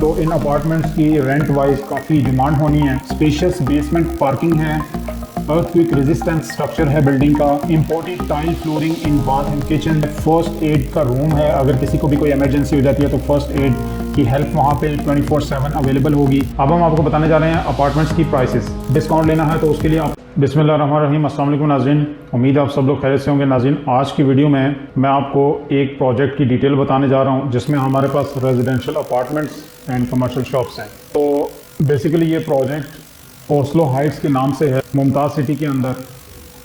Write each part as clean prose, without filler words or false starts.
तो इन अपार्टमेंट्स की rent wise काफ़ी डिमांड होनी है। स्पेशियस बेसमेंट पार्किंग है, अर्थक्वेक रेजिस्टेंट स्ट्रक्चर है बिल्डिंग का, imported tile flooring in bath and kitchen, first aid का रूम है। अगर किसी को भी कोई इमरजेंसी हो जाती है तो फर्स्ट एड की हेल्प वहाँ पे 24/7 अवेलेबल होगी। अब हम आपको बताने जा रहे हैं अपार्टमेंट्स की प्राइसेस। डिस्काउंट लेना है तो उसके लिए आप बिस्मिल्लाहिर्रहमानिर्रहीम, अस्सलाम वालेकुम नाज़रीन, उम्मीद है आप सब लोग खैरियत से होंगे। नाज़रीन, आज की वीडियो में मैं आपको एक प्रोजेक्ट की डिटेल बताने जा रहा हूँ जिसमें हमारे पास residential apartments and commercial shops हैं। तो बेसिकली ये प्रोजेक्ट ओस्लो हाइट्स के नाम से है, मुमताज़ सिटी के अंदर।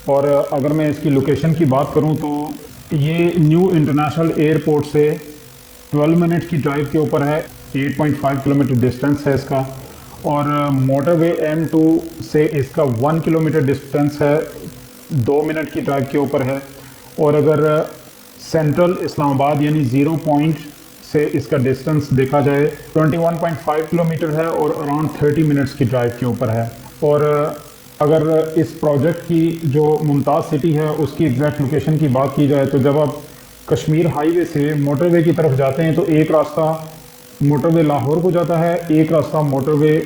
और अगर मैं इसकी लोकेशन की बात करूँ तो ये न्यू इंटरनेशनल एयरपोर्ट से 12 मिनट की ड्राइव के ऊपर है, 8.5 किलोमीटर डिस्टेंस है इसका। और मोटरवे M2 से इसका 1 किलोमीटर डिस्टेंस है, 2 मिनट की ड्राइव के ऊपर है। और अगर सेंट्रल इस्लामाबाद यानी 0 पॉइंट से इसका डिस्टेंस देखा जाए 21.5 किलोमीटर है और अराउंड 30 मिनट्स की ड्राइव के ऊपर है। और अगर इस प्रोजेक्ट की जो मुमताज़ सिटी है उसकी एग्जैक्ट लोकेशन की बात की जाए तो जब आप कश्मीर हाईवे से मोटरवे की तरफ जाते हैं तो एक रास्ता मोटरवे लाहौर को जाता है, एक रास्ता मोटरवे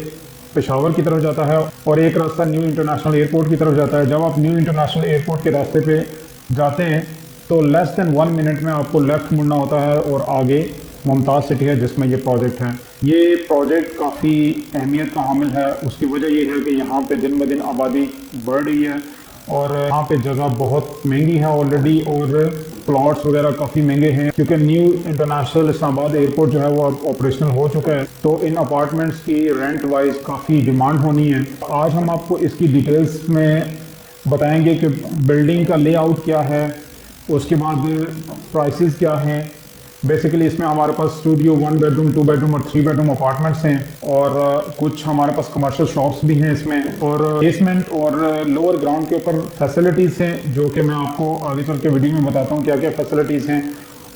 पेशावर की तरफ जाता है और एक रास्ता न्यू इंटरनेशनल एयरपोर्ट की तरफ जाता है। जब आप न्यू इंटरनेशनल एयरपोर्ट के रास्ते पे जाते हैं तो लेस देन 1 मिनट में आपको लेफ़्ट मुड़ना होता है और आगे मुमताज़ सिटी है जिसमें ये प्रोजेक्ट है। ये प्रोजेक्ट काफ़ी अहमियत का हामिल है। उसकी वजह ये है कि यहाँ पे दिन ब दिन आबादी बढ़ रही है और यहाँ पे जगह बहुत महंगी है ऑलरेडी और प्लॉट्स वगैरह काफ़ी महंगे हैं क्योंकि न्यू इंटरनेशनल इस्लामाबाद एयरपोर्ट जो है वो अब ऑपरेशनल हो चुका है। तो इन अपार्टमेंट्स की रेंट वाइज काफ़ी डिमांड होनी है। आज हम आपको इसकी डिटेल्स में बताएंगे कि बिल्डिंग का लेआउट क्या है, उसके बाद प्राइसेस क्या हैं। बेसिकली इसमें हमारे पास स्टूडियो 1 बेडरूम, 2 बेडरूम और 3 बेडरूम अपार्टमेंट्स हैं और कुछ हमारे पास कमर्शियल शॉप्स भी हैं इसमें। और बेसमेंट और लोअर ग्राउंड के ऊपर फैसिलिटीज़ हैं जो कि मैं आपको आगे चल के वीडियो में बताता हूँ क्या क्या फैसिलिटीज़ हैं।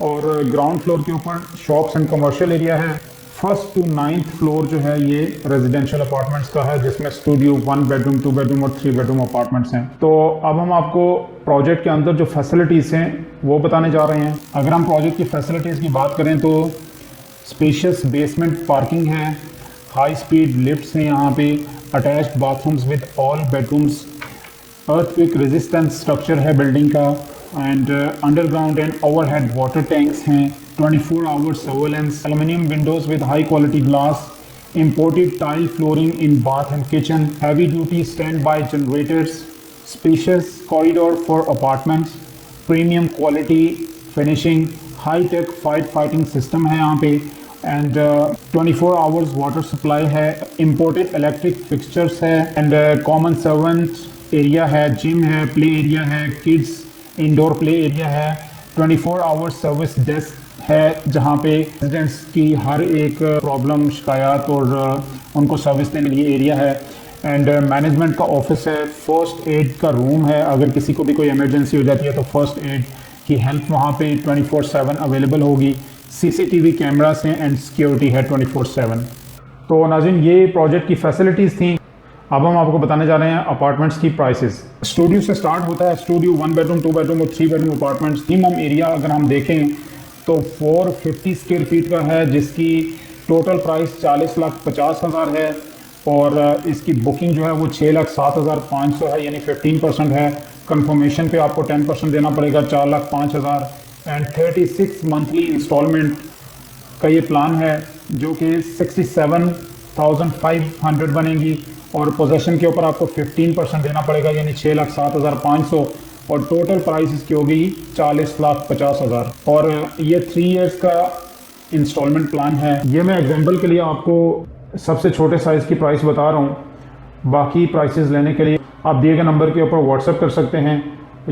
और ग्राउंड फ्लोर के ऊपर शॉप्स एंड कमर्शियल एरिया है। फर्स्ट टू 9th फ्लोर जो है ये रेजिडेंशियल अपार्टमेंट्स का है जिसमें स्टूडियो 1 बेडरूम, 2 बेडरूम और 3 बेडरूम अपार्टमेंट्स हैं। तो अब हम आपको प्रोजेक्ट के अंदर जो फैसिलिटीज़ हैं वो बताने जा रहे हैं। अगर हम प्रोजेक्ट की फैसिलिटीज़ की बात करें तो स्पेशियस बेसमेंट पार्किंग है, हाई स्पीड लिफ्ट्स हैं यहाँ पे, attached bathrooms with all bedrooms, earthquake resistant structure है बिल्डिंग का and underground and overhead water tanks हैं, 24 hour surveillance, aluminium windows with high quality glass, imported tile flooring in bath and kitchen, heavy duty standby generators, spacious corridor for apartments, premium quality finishing, high tech fighting system है यहाँ पे and 24 hours water supply है, imported electric fixtures है and common servant area है, gym है, play area है, kids indoor play area है, 24 hours service desk है जहाँ पे रेजिडेंट्स की हर एक प्रॉब्लम, शिकायत और उनको सर्विस देने के लिए एरिया है एंड मैनेजमेंट का ऑफिस है, फर्स्ट एड का रूम है। अगर किसी को भी कोई इमरजेंसी हो जाती है तो फर्स्ट एड की हेल्प वहाँ पे 24/7 अवेलेबल होगी। CCTV कैमरास हैं एंड सिक्योरिटी है 24/7। तो नाज़रीन, ये प्रोजेक्ट की फैसिलिटीज़ थी। अब हम आपको बताने जा रहे हैं अपार्टमेंट्स की प्राइसेस। स्टूडियो से स्टार्ट होता है। स्टूडियो 1 बेडरूम, 2 बेडरूम और 3 बेडरूम अपार्टमेंट्स। मिनिमम एरिया अगर हम देखें तो 450 स्क्वायर फीट का है जिसकी टोटल प्राइस 40,50,000 है और इसकी बुकिंग जो है वो 6,07,500 है यानी 15% है। कंफर्मेशन पे आपको 10% देना पड़ेगा, 4,05,000 एंड 36 मंथली इंस्टॉलमेंट का ये प्लान है जो कि 67,500 बनेगी और पोजेसन के ऊपर आपको 15% देना पड़ेगा यानी 6,07,500 और टोटल प्राइस इसकी होगी 40,50,000 और ये 3 इयर्स का इंस्टॉलमेंट प्लान है। ये मैं एग्जांपल के लिए आपको सबसे छोटे साइज़ की प्राइस बता रहा हूँ। बाकी प्राइसेस लेने के लिए आप दिए गए नंबर के ऊपर व्हाट्सएप कर सकते हैं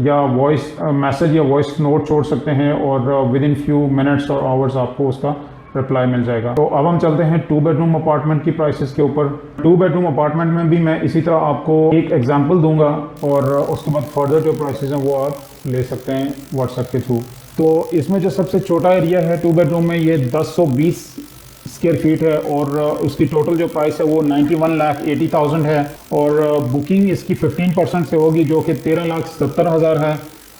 या वॉइस मैसेज या वॉइस नोट छोड़ सकते हैं और विद इन फ्यू मिनट्स और आवर्स आपको उसका रिप्लाई मिल जाएगा। तो अब हम चलते हैं 2 बेडरूम अपार्टमेंट की प्राइसेस के ऊपर। 2 बेडरूम अपार्टमेंट में भी मैं इसी तरह आपको एक एग्जांपल दूंगा और उसके बाद फर्दर जो प्राइसेस हैं वो आप ले सकते हैं व्हाट्सएप के थ्रू। तो इसमें जो सबसे छोटा एरिया है 2 बेडरूम में ये 1020 स्क्वायर फीट है और उसकी टोटल जो प्राइस है वो 91,80,000 है और बुकिंग इसकी 15% से होगी जो कि 13,70,000 है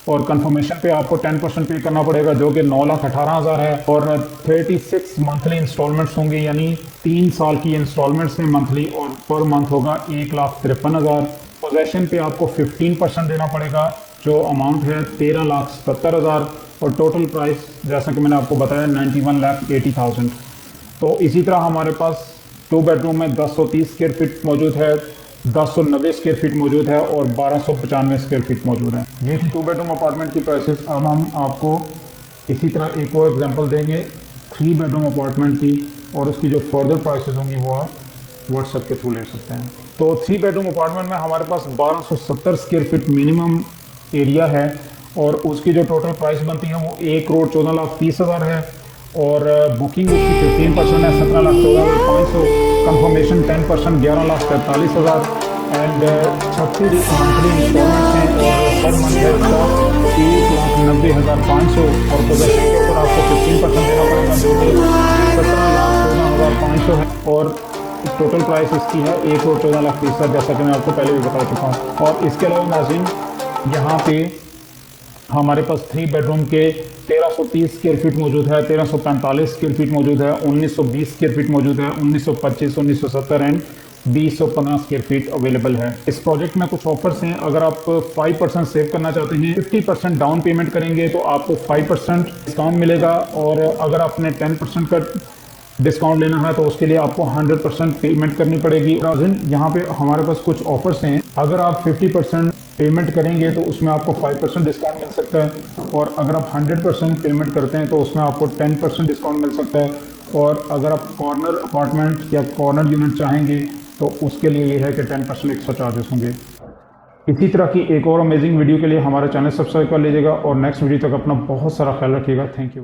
और कंफर्मेशन पे आपको 10% पे करना पड़ेगा, जो कि 9,18,000 है। और 36 मंथली इंस्टॉलमेंट्स होंगे, यानी 3 साल की इंस्टॉलमेंट्स हैं मंथली, और पर मंथ होगा 1,53,000। पोजेशन पे आपको 15% देना पड़ेगा, जो अमाउंट है 13,77,000। और टोटल प्राइस जैसा कि मैंने आपको बताया 91,80,000। तो इसी तरह हमारे पास 2 बेडरूम में 1030 स्क्वायर फीट मौजूद है, 1090 स्क्वायर फीट मौजूद है और 1295 स्क्वायर फीट मौजूद है। ये थी 2 बेडरूम अपार्टमेंट की प्राइसेस। अब हम आपको इसी तरह एक और एग्जांपल देंगे 3 बेडरूम अपार्टमेंट की, और उसकी जो फर्दर प्राइसेस होंगी वो आप व्हाट्सएप के थ्रू ले सकते हैं। तो 3 बेडरूम अपार्टमेंट में हमारे पास 1270 स्क्वायर फीट मिनिमम एरिया है, और उसकी जो टोटल प्राइस बनती है वो 1,14,30,000 है। और बुकिंग उसकी 15% है 17,14,500, कंफर्मेशन 10% 11,43,000 एंड 36 मंथली इंस्टॉलमेंट्स हैं, और पर मंथ है उसका 1,90,500। और पोजेशन के ऊपर आपको 15% देना पड़ेगा, जो कि 17,14,500 है। और टोटल प्राइस इसकी है 1,14,30,000, जैसा कि मैं आपको पहले भी बता चुका हूँ। और इसके अलावा नाज़रीन, यहाँ पे हमारे पास 3 बेडरूम के 1330 स्क्वायर फीट मौजूद है, 1345 स्क्वायर फीट मौजूद है, 1920 स्क्वायर फीट मौजूद है, 1925, 1970 एंड 2015 स्क्वायर फीट अवेलेबल है। इस प्रोजेक्ट में कुछ ऑफर्स हैं। अगर आप 5% सेव करना चाहते हैं, 50% डाउन पेमेंट करेंगे तो आपको 5% डिस्काउंट मिलेगा, और अगर आपने 10% का डिस्काउंट लेना है तो उसके लिए आपको 100% पेमेंट करनी पड़ेगी। यहाँ पे हमारे पास कुछ ऑफर्स हैं। अगर आप 50% पेमेंट करेंगे तो उसमें आपको 5% डिस्काउंट मिल सकता है, और अगर आप 100% पेमेंट करते हैं तो उसमें आपको 10% डिस्काउंट मिल सकता है। और अगर आप कॉर्नर अपार्टमेंट या कॉर्नर यूनिट चाहेंगे तो उसके लिए ये है कि 10% एक्स्ट्रा चार्जेस होंगे। इसी तरह की एक और अमेजिंग वीडियो के लिए हमारा चैनल सब्सक्राइब कर लीजिएगा, और नेक्स्ट वीडियो तक अपना बहुत सारा ख्याल रखिएगा। Thank you.